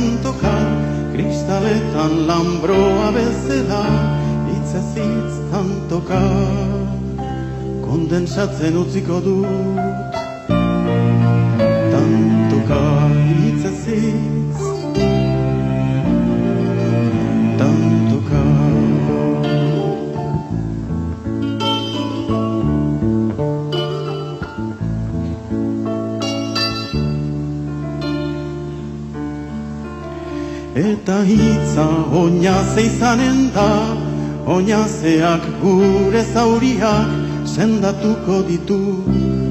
tantoka, kristaletan lambroa bezala, hitzez hitz tantoka, kondensatzen utziko dut. Tantoka, hitzez hitz, tantoka. Eta hitza oinaze izanen da, oinazeak gure zauriak sendatuko ditu,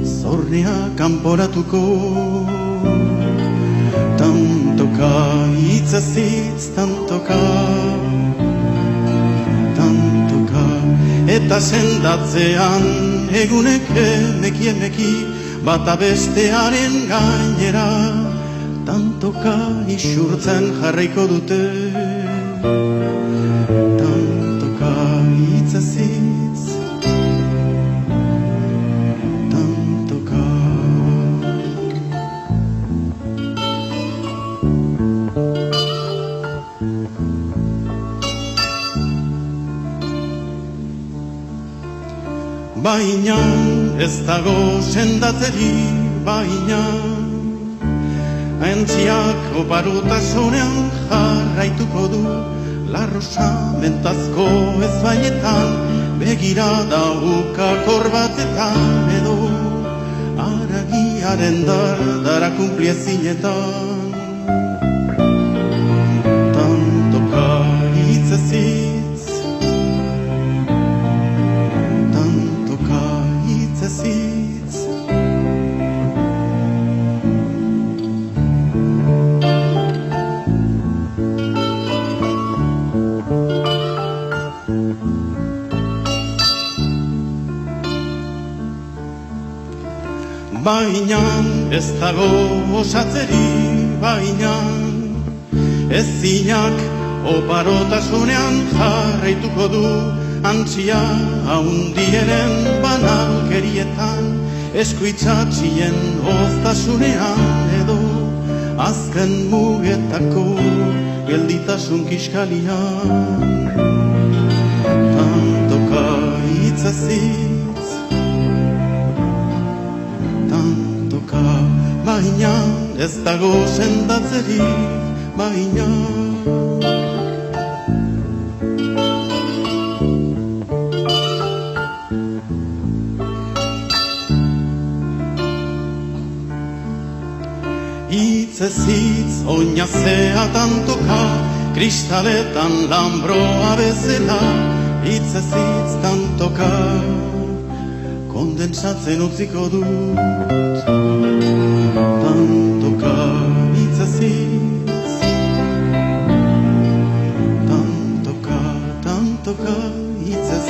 zornea kanporatuko. Tantoka, hitzez hitz, tantoka, tantoka. Eta sendatzean egunek emeki, bata bestearen gainera, tantoka isurtzen jarraiko dute. Tantoka hitzez hitz, tantoka. Baina ez dago sendatzeri, baina Entziak oparotasunean jarraituko du, larrosamentazko ezbainetan, begirada ukakor batetan edo, haragiaren dardara kunpliezinetan. Tantoka hitzez hitz, tantoka hitzez hitz. Baina ez dago osatzeri, baina ezinak oparotasunean jarraituko du, antzia haundieren banalkerietan, eskuitzatzien oztasunean edo, azken mugetako gelditasun kiskalian. Tantoka hitzez hitz, baina ez dago sendatzeri, baina hitzez hitz, oinazea tantoka, kristaletan lambroa bezala, hitzez hitz tantoka, kondensatzen utziko dut. Tantoka hitzez hitz, tantoka, tantoka hitzez